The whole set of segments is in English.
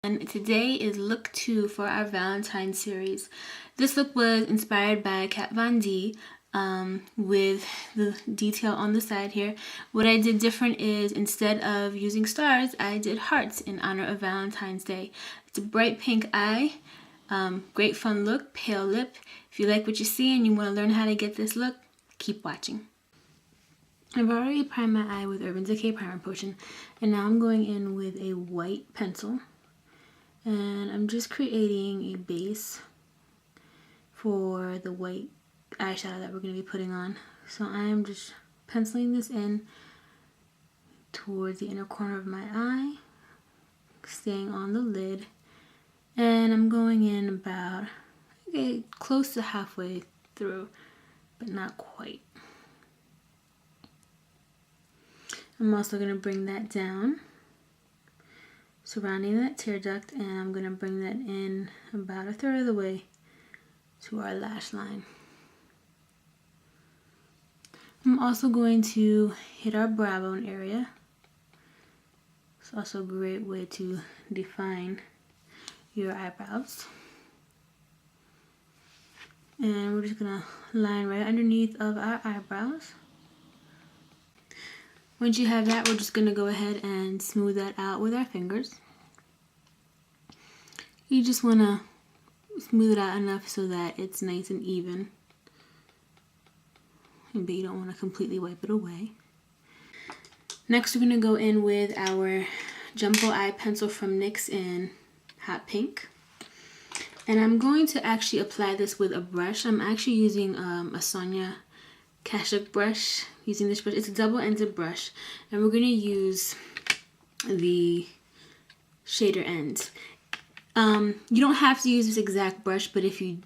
And today is look 2 for our Valentine series. This look was inspired by Kat Von D with the detail on the side here. What I did different is instead of using stars, I did hearts in honor of Valentine's Day. It's a bright pink eye, great fun look, pale lip. If you like what you see and you want to learn how to get this look, keep watching. I've already primed my eye with Urban Decay Primer Potion, and now I'm going in with a white pencil. And I'm just creating a base for the white eyeshadow that we're going to be putting on. So I'm just penciling this in towards the inner corner of my eye, staying on the lid, and I'm going in about close to halfway through, but not quite. I'm also going to bring that down, surrounding that tear duct, and I'm going to bring that in about a third of the way to our lash line. I'm also going to hit our brow bone area. It's also a great way to define your eyebrows. And we're just going to line right underneath of our eyebrows. Once you have that, we're just going to go ahead and smooth that out with our fingers. You just want to smooth it out enough so that it's nice and even, but you don't want to completely wipe it away. Next, we're going to go in with our Jumbo Eye Pencil from NYX in Hot Pink. And I'm going to actually apply this with a brush. I'm actually using a Sonia Kashuk brush, using this brush. It's a double-ended brush, and we're going to use the shader end. You don't have to use this exact brush, but if you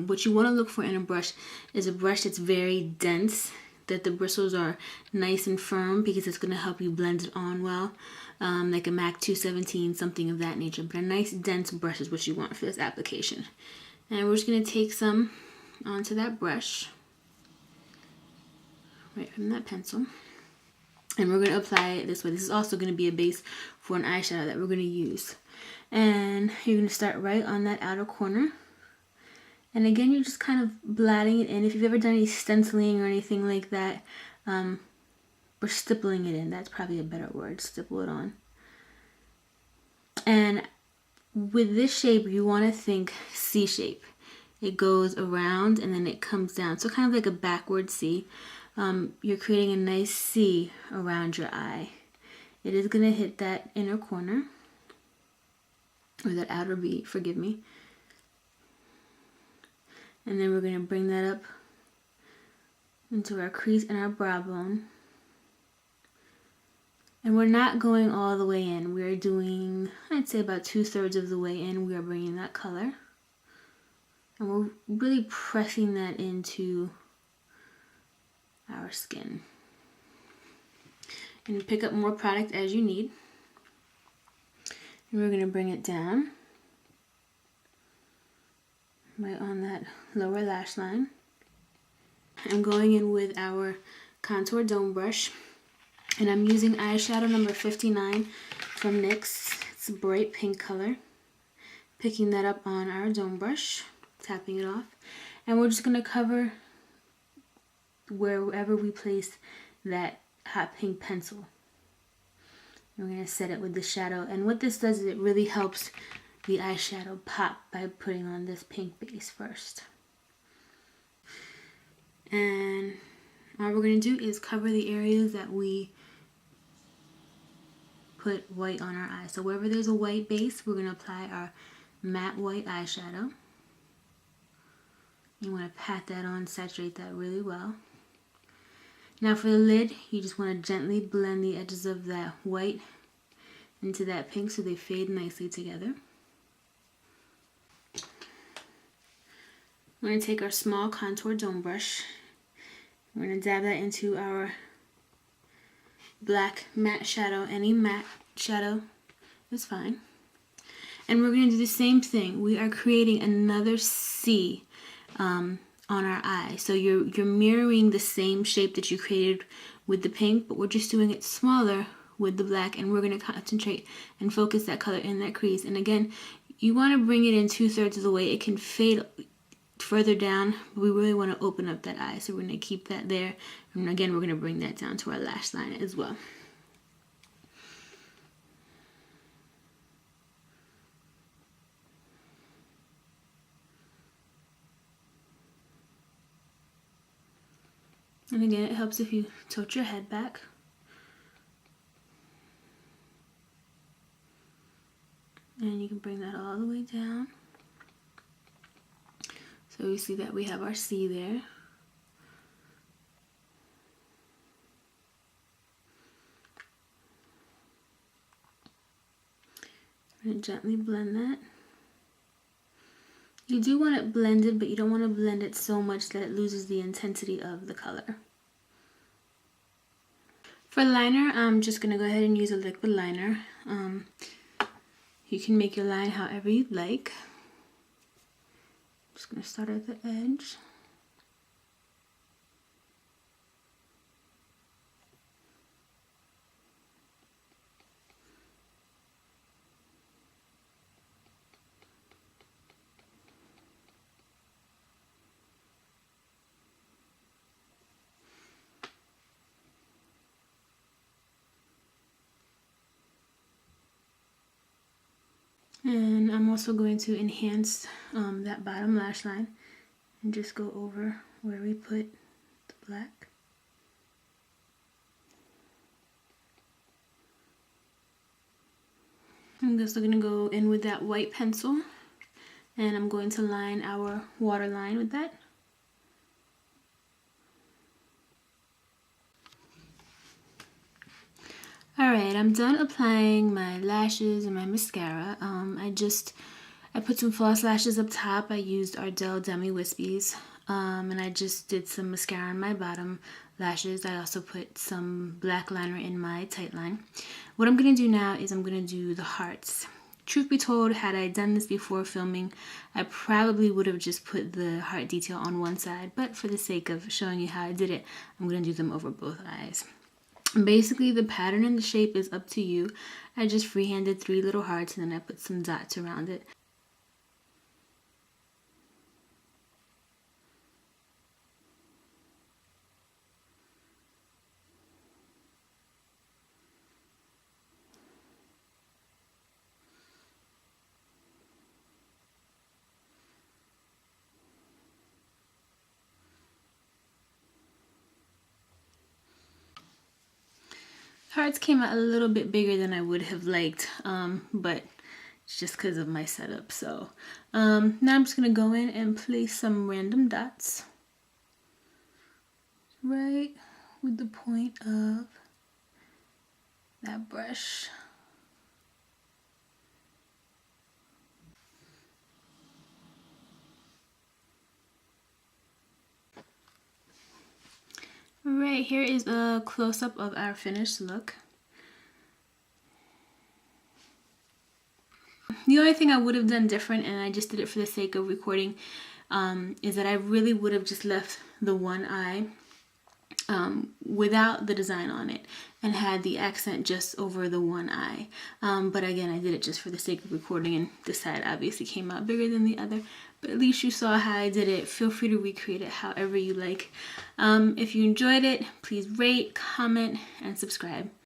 what you want to look for in a brush is a brush that's very dense, that the bristles are nice and firm, because it's going to help you blend it on well, like a MAC 217, something of that nature. But a nice dense brush is what you want for this application. And we're just going to take some onto that brush, right from that pencil, and we're going to apply it this way. This is also going to be a base for an eyeshadow that we're going to use. And you're going to start right on that outer corner, and again you're just kind of blotting it in. If you've ever done any stenciling or anything like that, or stippling it in, that's probably a better word, stipple it on. And with this shape, you want to think C shape. It goes around and then it comes down, so kind of like a backward C. You're creating a nice C around your eye. It is going to hit that inner corner, or that outer V, forgive me. And then we're going to bring that up into our crease and our brow bone. And we're not going all the way in. We're doing, I'd say, about 2/3 of the way in. We are bringing that color. And we're really pressing that into our skin. And pick up more product as you need. And we're going to bring it down right on that lower lash line. I'm going in with our contour dome brush, and I'm using eyeshadow number 59 from NYX. It's a bright pink color. Picking that up on our dome brush, tapping it off, and we're just going to cover wherever we place that hot pink pencil. We're going to set it with the shadow, and what this does is it really helps the eyeshadow pop by putting on this pink base first. And all we're going to do is cover the areas that we put white on our eyes. So wherever there's a white base, we're going to apply our matte white eyeshadow. You want to pat that on, saturate that really well. Now for the lid, you just want to gently blend the edges of that white into that pink so they fade nicely together. We're going to take our small contour dome brush. We're going to dab that into our black matte shadow. Any matte shadow is fine. And we're going to do the same thing. We are creating another C on our eye. So you're mirroring the same shape that you created with the pink, but we're just doing it smaller with the black, and we're going to concentrate and focus that color in that crease. And again, you want to bring it in 2/3 of the way. It can fade further down, but we really want to open up that eye, so we're going to keep that there. And again, we're going to bring that down to our lash line as well. And again, it helps if you tilt your head back. And you can bring that all the way down. So we see that we have our C there. And gently blend that. You do want it blended, but you don't want to blend it so much that it loses the intensity of the color. For liner, I'm just going to go ahead and use a liquid liner. You can make your line however you'd like. I'm just going to start at the edge. And I'm also going to enhance that bottom lash line and just go over where we put the black. I'm also going to go in with that white pencil, and I'm going to line our waterline with that. Alright, I'm done applying my lashes and my mascara. I put some false lashes up top. I used Ardelle Demi Wispies. And I just did some mascara on my bottom lashes. I also put some black liner in my tight line. What I'm going to do now is I'm going to do the hearts. Truth be told, had I done this before filming, I probably would have just put the heart detail on one side. But for the sake of showing you how I did it, I'm going to do them over both eyes. Basically, the pattern and the shape is up to you. I just freehanded 3 little hearts and then I put some dots around it. Hearts came out a little bit bigger than I would have liked, but it's just because of my setup. So now I'm just going to go in and place some random dots right with the point of that brush. Right, here is a close-up of our finished look. The only thing I would have done different, and I just did it for the sake of recording, is that I really would have just left the one eye without the design on it and had the accent just over the one eye. But again, I did it just for the sake of recording, and this side obviously came out bigger than the other. But at least you saw how I did it. Feel free to recreate it however you like. If you enjoyed it, please rate, comment, and subscribe.